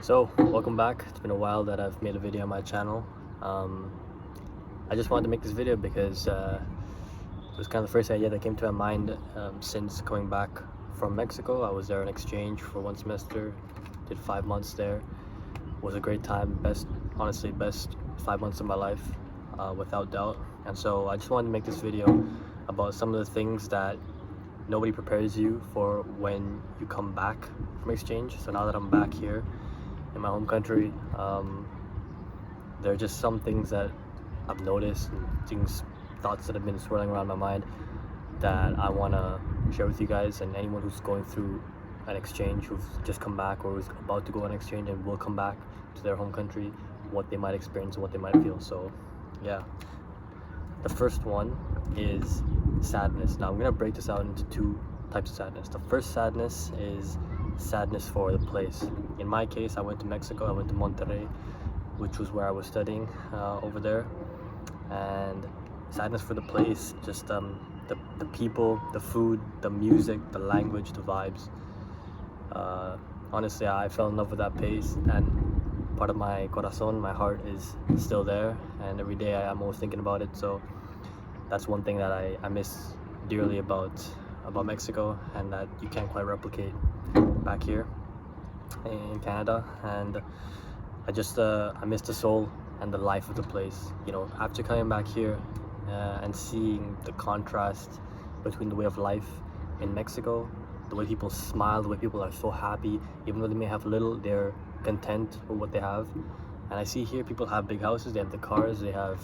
So, welcome back. It's been a while that I've made a video on my channel. I just wanted to make this video because it was kind of the first idea that came to my mind since coming back from Mexico. I was there on exchange for 1 semester, did 5 months there. It was a great time, honestly, best 5 months of my life, without doubt. And so I just wanted to make this video about some of the things that nobody prepares you for when you come back from exchange. So now that I'm back here in my home country, there are just some things that I've noticed and thoughts that have been swirling around my mind that I want to share with you guys and anyone who's going through an exchange, who's just come back or who's about to go on exchange and will come back to their home country, what they might experience and what they might feel. So yeah, the first one is sadness. Now I'm gonna break this out into two types of sadness. The first sadness is sadness for the place. In my case, I went to Mexico. I went to Monterrey, which was where I was studying over there, and sadness for the place, just the people, the food, the music, the language, the vibes. Honestly, I fell in love with that place, and part of my corazon, my heart, is still there, and every day I'm always thinking about it. So that's one thing that I miss dearly about Mexico, and that you can't quite replicate back here in Canada. And I miss the soul and the life of the place. You know, after coming back here and seeing the contrast between the way of life in Mexico, the way people smile, the way people are so happy, even though they may have little, they're content with what they have. And I see here people have big houses, they have the cars, they have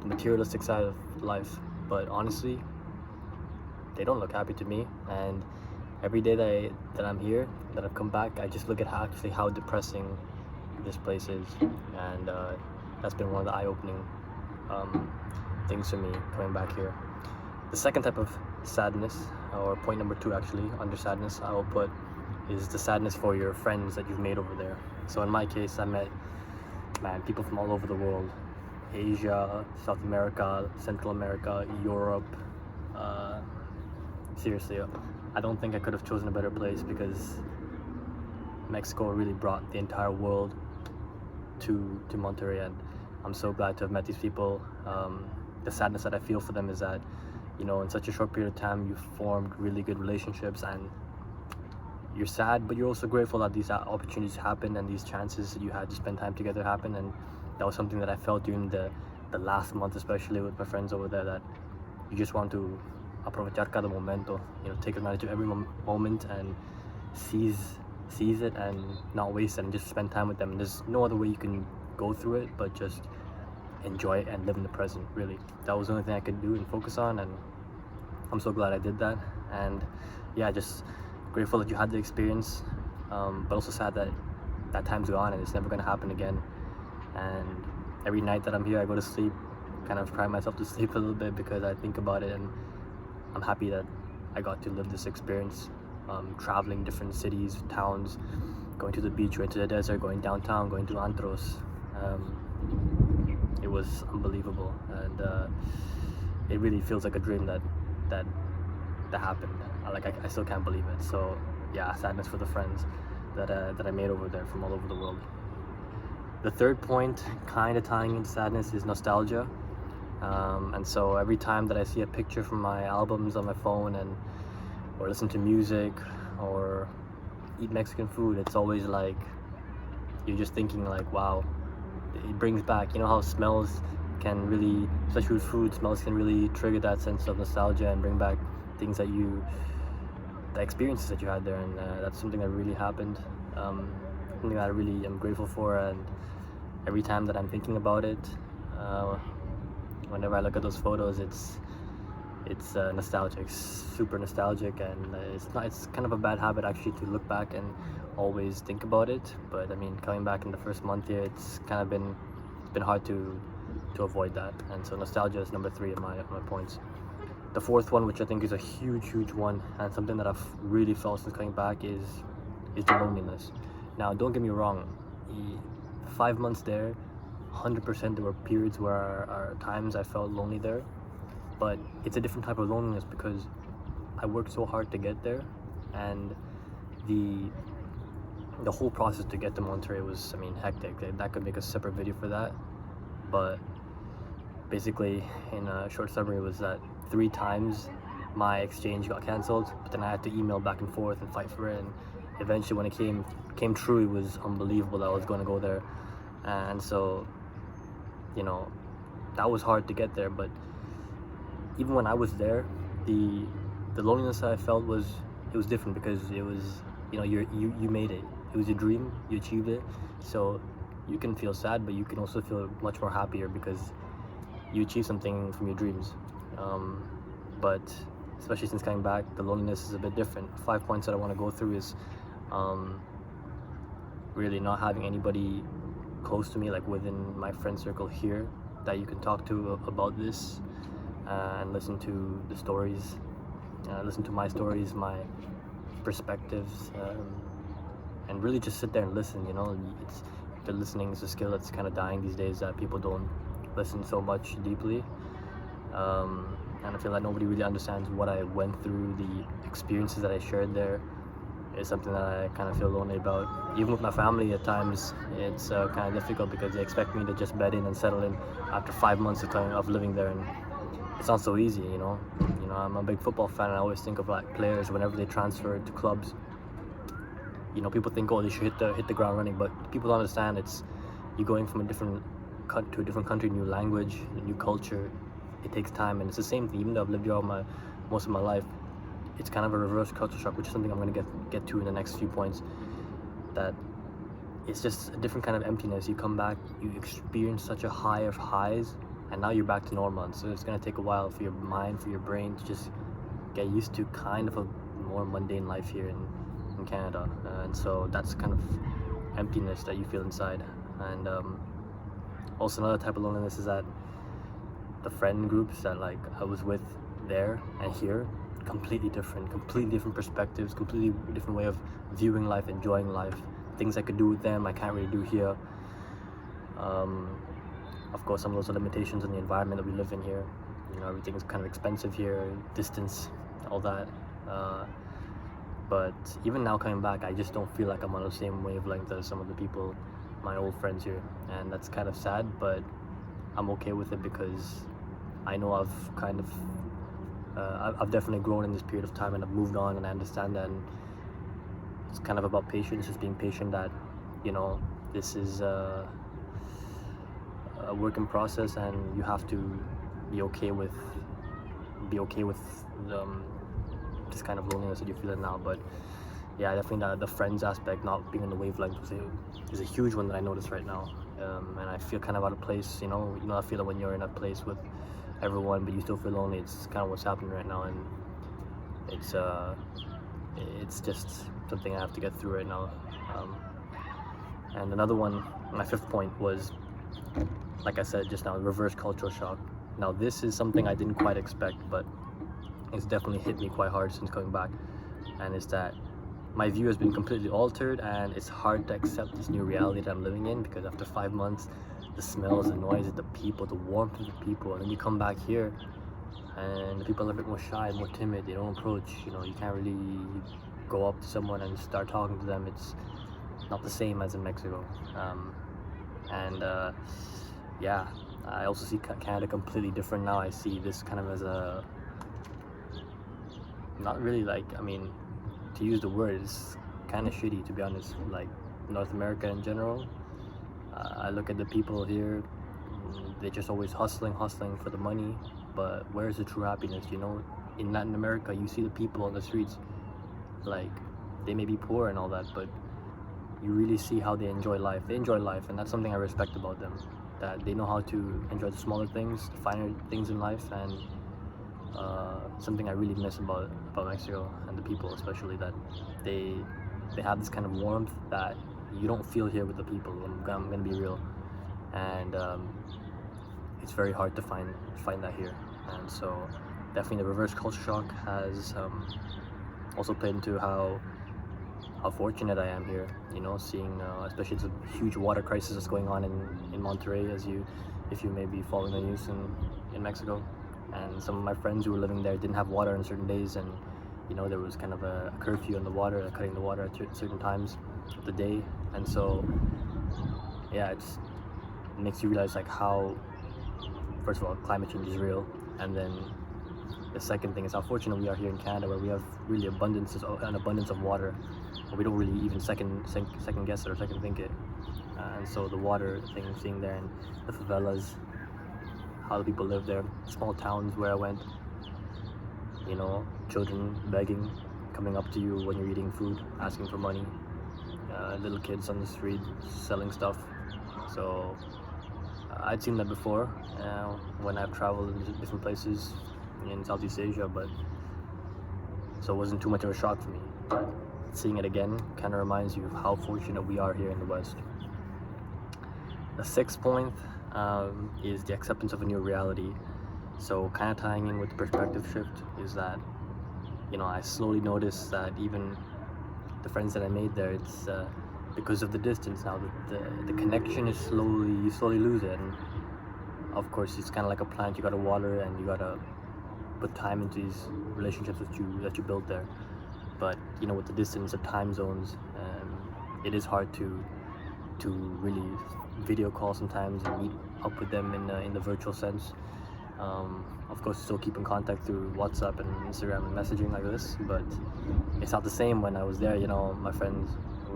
the materialistic side of life, but honestly, they don't look happy to me. And every day that I'm here, that I've come back, I just look at how depressing this place is, and that's been one of the eye-opening things for me coming back here. The second type of sadness, or point number two actually, under sadness, I will put is the sadness for your friends that you've made over there. So in my case, I met people from all over the world: Asia, South America, Central America, Europe. Seriously, I don't think I could have chosen a better place, because Mexico really brought the entire world to Monterrey, and I'm so glad to have met these people. The sadness that I feel for them is that, you know, in such a short period of time, you've formed really good relationships, and you're sad, but you're also grateful that these opportunities happened and these chances that you had to spend time together happened. And that was something that I felt during the last month, especially with my friends over there, that you just want to aprovechar cada momento, you know, take advantage of every moment and seize it and not waste it, and just spend time with them. And there's no other way you can go through it but just enjoy it and live in the present. Really, that was the only thing I could do and focus on, and I'm so glad I did that. And yeah, just grateful that you had the experience, but also sad that that time's gone and it's never going to happen again. And every night that I'm here, I go to sleep kind of cry myself to sleep a little bit, because I think about it, and I'm happy that I got to live this experience, traveling different cities, towns, going to the beach, going to the desert, going downtown, going to antros. It was unbelievable, and it really feels like a dream that happened. I still can't believe it. So yeah, sadness for the friends that I made over there from all over the world. The third point, kind of tying into sadness, is nostalgia. And so every time that I see a picture from my albums on my phone, or listen to music or eat Mexican food, it's always like you're just thinking like, wow, it brings back, you know how smells can really, especially with food, smells can really trigger that sense of nostalgia and bring back things the experiences that you had there. And that's something that really happened, something that I really am grateful for. And every time that I'm thinking about it, whenever I look at those photos, it's nostalgic, super nostalgic. And it's kind of a bad habit actually to look back and always think about it. But I mean, coming back in the first month here, it's kind of been hard to avoid that. And so nostalgia is number 3 of my points. The fourth one, which I think is a huge one, and something that I've really felt since coming back, is the loneliness. Now, don't get me wrong, 5 months there, 100% there were periods where are times I felt lonely there, but it's a different type of loneliness because I worked so hard to get there, and the the whole process to get to Monterey was, I mean, hectic. That could make a separate video for that. But basically, in a short summary, was that 3 times my exchange got cancelled, but then I had to email back and forth and fight for it. And eventually, when it came true, it was unbelievable that I was going to go there. And so, you know, that was hard to get there. But even when I was there, the loneliness that I felt was different, because it was, you know, you made it. It was your dream. You achieved it. So you can feel sad, but you can also feel much more happier because you achieved something from your dreams. But especially since coming back, the loneliness is a bit different. 5 points that I want to go through is really not having anybody close to me, like within my friend circle here, that you can talk to about this and listen to the stories, listen to my stories, my perspectives, and really just sit there and listen. You know, the listening is a skill that's kind of dying these days, that people don't listen so much deeply, and I feel like nobody really understands what I went through. The experiences that I shared there is something that I kind of feel lonely about. Even with my family, at times it's kind of difficult because they expect me to just bed in and settle in after 5 months of living there, and it's not so easy. You know, I'm a big football fan, and I always think of like players whenever they transfer to clubs. You know, people think, oh, they should hit the ground running, but people don't understand it's you going from a different country, new language, a new culture. It takes time, and it's the same thing. Even though I've lived here most of my life, it's kind of a reverse culture shock, which is something I'm going to get to in the next few points. That it's just a different kind of emptiness. You come back, you experience such a high of highs, and now you're back to normal. And so it's going to take a while for your mind, for your brain to just get used to kind of a more mundane life here in Canada. And so that's kind of emptiness that you feel inside. And also another type of loneliness is that the friend groups that like I was with there and here, completely different perspectives, completely different way of viewing life, enjoying life. Things I could do with them I can't really do here. Of course, some of those are limitations in the environment that we live in here. You know, everything is kind of expensive here, distance, all that. But even now coming back, I just don't feel like I'm on the same wavelength as some of the people, my old friends here, and that's kind of sad, but I'm okay with it because I know I've kind of I've definitely grown in this period of time, and I've moved on, and I understand that. And it's kind of about patience, just being patient, that, you know, this is a work in process, and you have to be okay with this kind of loneliness that you feel now. But yeah, definitely the friends aspect, not being on the wavelength, is a huge one that I notice right now. And I feel kind of out of place. You know I feel that when you're in a place with everyone but you still feel lonely. It's kind of what's happening right now, and it's just something I have to get through right now. And another one, my 5th point, was, like I said just now, reverse cultural shock. Now this is something I didn't quite expect, but it's definitely hit me quite hard since coming back, and it's that my view has been completely altered, and it's hard to accept this new reality that I'm living in, because after 5 months, the smells, the noises, the people, the warmth of the people, and then you come back here and the people are a bit more shy, more timid, they don't approach. You know, you can't really go up to someone and start talking to them. It's not the same as in Mexico. Yeah, I also see Canada completely different now. I see this kind of as a, not really like, I mean, to use the word, it's kind of shitty, to be honest. Like North America in general, I look at the people here, they're just always hustling for the money, but where's the true happiness? You know, in Latin America, you see the people on the streets, like, they may be poor and all that, but you really see how they enjoy life. They enjoy life, and that's something I respect about them, that they know how to enjoy the smaller things, the finer things in life. And something I really miss about Mexico, and the people especially, that they have this kind of warmth that you don't feel here with the people. I'm gonna be real, and it's very hard to find that here. And so definitely the reverse culture shock has also played into how fortunate I am here. You know, seeing especially the huge water crisis that's going on in Monterey, if you may be following the news in Mexico. And some of my friends who were living there didn't have water on certain days, and you know, there was kind of a curfew on the water, cutting the water at certain times. the day. And so yeah, it makes you realize like how, first of all, climate change is real, and then the second thing is how fortunate we are here in Canada, where we have really an abundance of water. We don't really even second guess it or second think it. And so the water thing, seeing there, and the favelas, how the people live there, small towns where I went, you know, children begging, coming up to you when you're eating food, asking for money, little kids on the street selling stuff. So I'd seen that before when I've traveled in different places in Southeast Asia, but so it wasn't too much of a shock for me. But seeing it again kind of reminds you of how fortunate we are here in the West. The sixth point is the acceptance of a new reality. So kind of tying in with the perspective shift is that, you know, I slowly noticed that even the friends that I made there, it's because of the distance now, the connection is you slowly lose it. And of course, it's kind of like a plant, you gotta water and you gotta put time into these relationships that you build there. But you know, with the distance, the time zones, it is hard to really video call sometimes and meet up with them in the virtual sense. Of course, still keep in contact through WhatsApp and Instagram and messaging like this, but it's not the same when I was there. You know,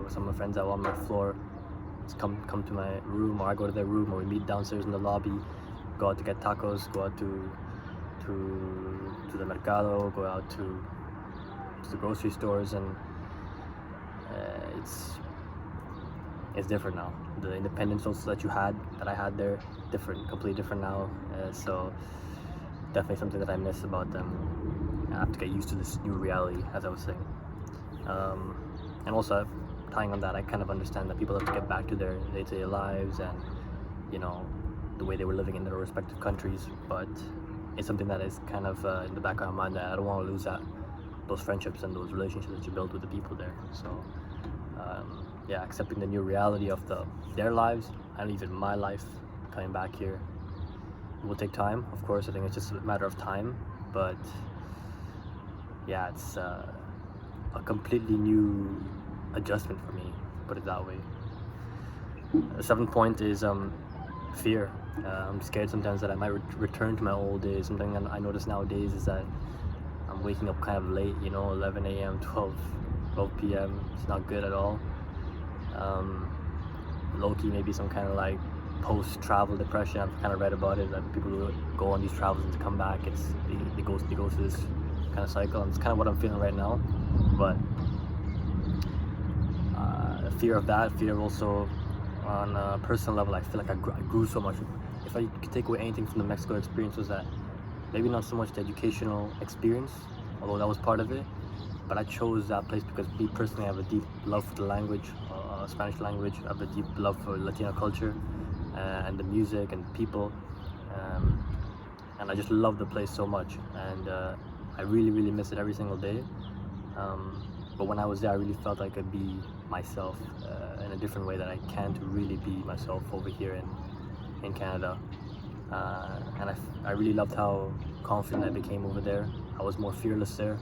some of my friends that were on my floor come to my room, or I go to their room, or we meet downstairs in the lobby, go out to get tacos, go out to the mercado, go out to the grocery stores, and it's different now. The independence also that I had there, completely different now. So definitely something that I miss about them. I have to get used to this new reality, as I was saying. And also, tying on that, I kind of understand that people have to get back to their day-to-day lives and, you know, the way they were living in their respective countries. But it's something that is kind of in the back of my mind, that I don't want to lose those friendships and those relationships that you build with the people there. So yeah, accepting the new reality of their lives and even my life coming back here will take time. Of course, I think it's just a matter of time, but yeah, it's a completely new adjustment for me, put it that way. The seventh point is fear. I'm scared sometimes that I might return to my old days. Something that I notice nowadays is that I'm waking up kind of late, you know, 11 a.m., 12 p.m. It's not good at all. Low-key, maybe some kind of like post-travel depression. I've kind of read about it, that people who go on these travels and to come back, they go through this kind of cycle, and it's kind of what I'm feeling right now. But fear of that, fear also on a personal level. I feel like I grew so much. If I could take away anything from the Mexico experience, was that maybe not so much the educational experience, although that was part of it, but I chose that place because me personally, I have a deep love for the language, Spanish language. I have a deep love for Latino culture and the music and the people, and I just love the place so much, and I really miss it every single day. But when I was there, I really felt I could be myself in a different way that I can't really be myself over here in Canada. And I really loved how confident I became over there. I was more fearless there,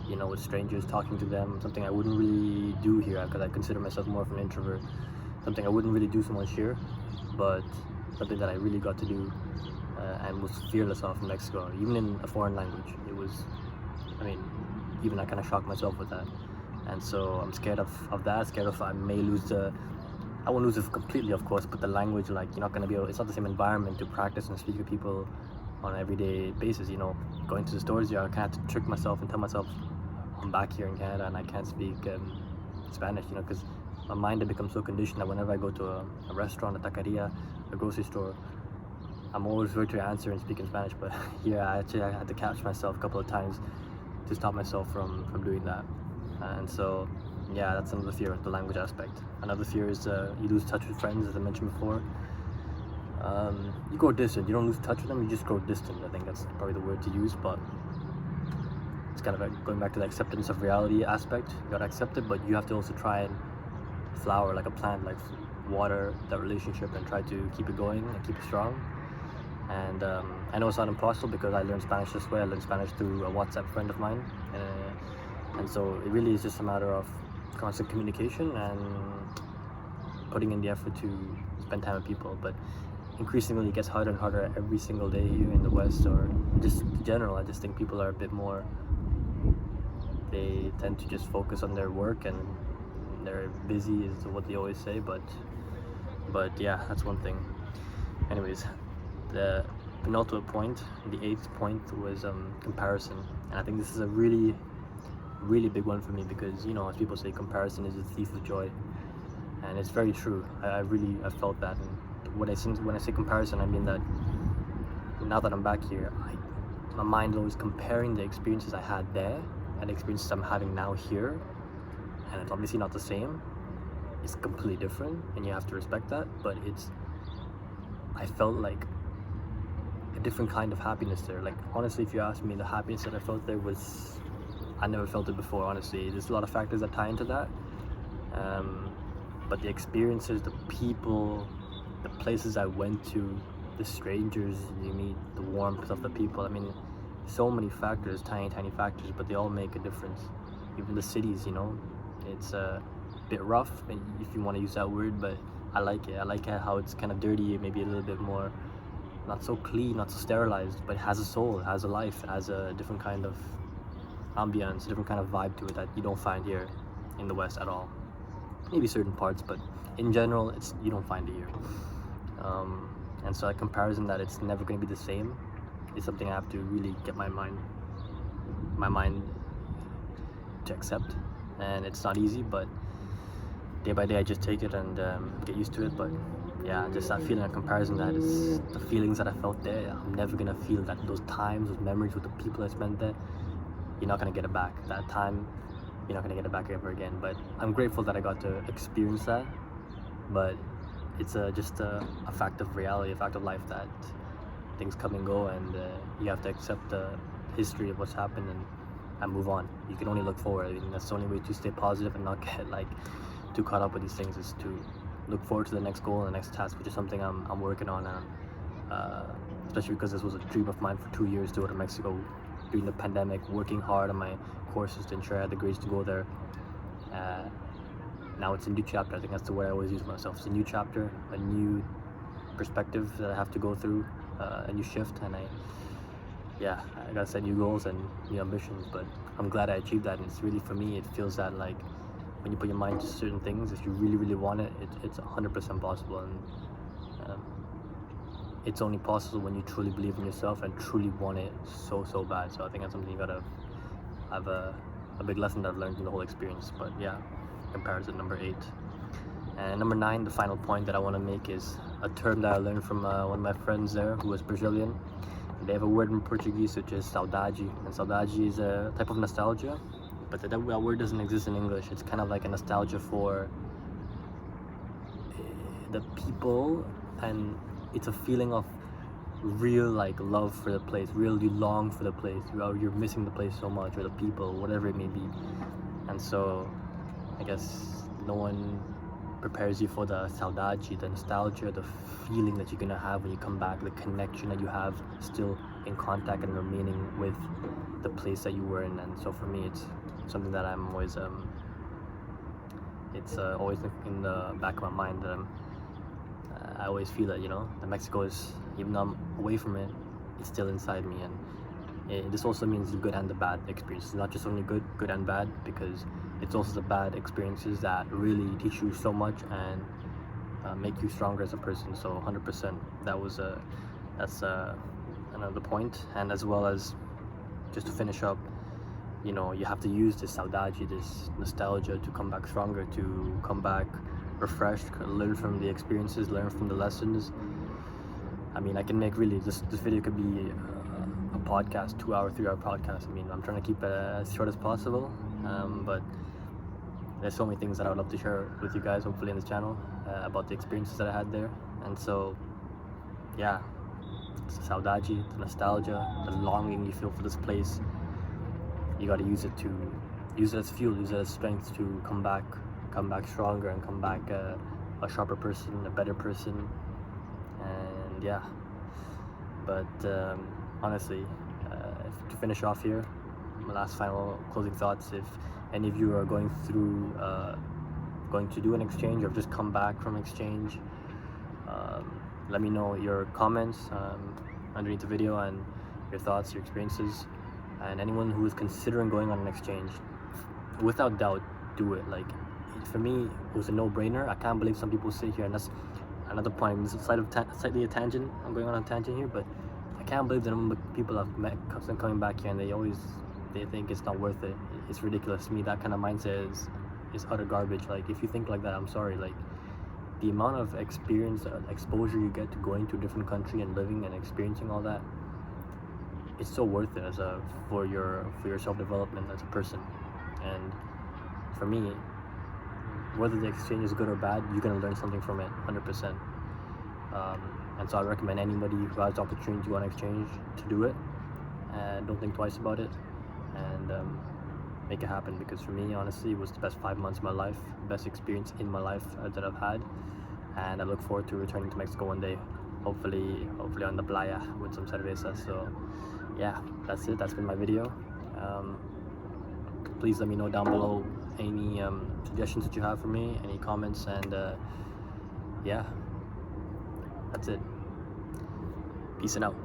you know, with strangers, talking to them, something I wouldn't really do here because I consider myself more of an introvert, something I wouldn't really do so much here, but something that I really got to do and was fearless of in Mexico, even in a foreign language. It was, I mean, even I kind of shocked myself with that. And so I'm scared of that, scared of I may lose I won't lose it completely, of course, but the language, like, you're not going to be able, it's not the same environment to practice and speak to people on an everyday basis, you know. Going to the stores here, I kind of have to trick myself and tell myself I'm back here in Canada and I can't speak Spanish, you know, because my mind had become so conditioned that whenever I go to a restaurant, a taqueria, a grocery store, I'm always ready to answer and speak in Spanish. But here I had to catch myself a couple of times to stop myself from doing that. And so yeah, that's another fear, the language aspect. Another fear is you lose touch with friends, as I mentioned before. You go distant. You don't lose touch with them, you just go distant. I think that's probably the word to use, but it's kind of like going back to the acceptance of reality aspect. You gotta accept it, but you have to also try and flower like a plant, like water that relationship and try to keep it going and keep it strong. And I know it's not impossible because I learned Spanish this way. I learned Spanish through a WhatsApp friend of mine, and so it really is just a matter of constant communication and putting in the effort to spend time with people. But increasingly it gets harder and harder every single day here in the West, or just in general. I just think people are a bit more, they tend to just focus on their work and they're busy is what they always say, but yeah, that's one thing. Anyways, the penultimate point, the eighth point, was comparison. And I think this is a really big one for me, because as people say, comparison is a thief of joy, and it's very true. I felt that. And when I say comparison, I mean that now that I'm back here, my mind is always comparing the experiences I had there and the experiences I'm having now here, and it's obviously not the same. It's completely different, and you have to respect that. But I felt like a different kind of happiness there. Like, honestly, if you ask me, the happiness that I felt there was, I never felt it before. Honestly, there's a lot of factors that tie into that, but the experiences, the people, the places I went to, the strangers you meet, the warmth of the people, I mean, so many factors, tiny factors, but they all make a difference. Even the cities, it's a bit rough, if you want to use that word, but I like it. I like how it's kind of dirty, maybe a little bit more, not so clean, not so sterilized, but it has a soul, it has a life, it has a different kind of ambience, a different kind of vibe to it that you don't find here in the West at all. Maybe certain parts, but in general, you don't find it here. And so that comparison, that it's never going to be the same, is something I have to really get my mind to accept. And it's not easy, but day by day I just take it and get used to it. But yeah, just that feeling of comparison, that is the feelings that I felt there, I'm never gonna feel that. Those times, those memories with the people I spent there, you're not gonna get it back. That time, you're not gonna get it back ever again. But I'm grateful that I got to experience that. But it's just a fact of reality, a fact of life, that things come and go, and you have to accept the history of what's happened and move on. You can only look forward. I mean, that's the only way to stay positive and not get too caught up with these things, is to look forward to the next goal and the next task, which is something I'm working on. Especially because this was a dream of mine for 2 years, to go to Mexico during the pandemic, working hard on my courses to ensure I had the grades to go there. Now it's a new chapter. I think that's the word I always use myself. It's a new chapter, a new perspective that I have to go through, a new shift, and I gotta set new goals and new ambitions. But I'm glad I achieved that, and it's really, for me, it feels that when you put your mind to certain things, if you really want it, it's 100% possible. And it's only possible when you truly believe in yourself and truly want it so bad. So I think that's something you gotta have a big lesson that I've learned in the whole experience. But yeah, comparison, number 8. And number 9, the final point that I want to make, is a term that I learned from one of my friends there, who was Brazilian. They have a word in Portuguese which is saudade, and saudade is a type of nostalgia, but that word doesn't exist in English. It's kind of like a nostalgia for the people, and it's a feeling of real love for the place, real, you long for the place, you're missing the place so much, or the people, whatever it may be. And so I guess no one prepares you for the saudade, the nostalgia, the feeling that you're gonna have when you come back, the connection that you have still in contact and remaining with the place that you were in. And so for me, it's something that I'm always always in the back of my mind, that I always feel that that Mexico is, even though I'm away from it, it's still inside me. And this also means the good and the bad experiences, not just only good and bad, because it's also the bad experiences that really teach you so much and make you stronger as a person. So 100%, that's another point. And as well as, just to finish up, you have to use this saudade, this nostalgia, to come back stronger, to come back refreshed, learn from the experiences, learn from the lessons. I mean, I can make, really, this video could be a podcast, 2-hour, 3-hour podcast. I mean, I'm trying to keep it as short as possible, but there's so many things that I would love to share with you guys, hopefully in this channel, about the experiences that I had there. And so yeah, it's the saudade, the nostalgia, the longing you feel for this place. You got to use it as fuel, use it as strength to come back stronger, and come back a sharper person, a better person. And yeah, but honestly, to finish off here, my last final closing thoughts, if any of you are going to do an exchange or just come back from exchange, let me know your comments underneath the video and your thoughts, your experiences. And anyone who is considering going on an exchange, without doubt, do it. Like, for me, it was a no-brainer. I can't believe some people sit here, and that's another point. This is slightly a tangent. I'm going on a tangent here, but I can't believe the number of people I've met coming back here, and they think it's not worth it. It's ridiculous to me. That kind of mindset is utter garbage. Like, if you think like that, I'm sorry. Like, the amount of experience, exposure you get to going to a different country and living and experiencing all that, it's so worth it for your self-development as a person. And for me, whether the exchange is good or bad, you're gonna learn something from it, 100%. And so I recommend anybody who has the opportunity to go on exchange to do it, and don't think twice about it, and make it happen. Because for me, honestly, it was the best 5 months of my life, best experience in my life that I've had, and I look forward to returning to Mexico one day, hopefully on the playa with some cerveza. So yeah, that's it. That's been my video. Please let me know down below any suggestions that you have for me, any comments, and yeah, that's it. Peace and out.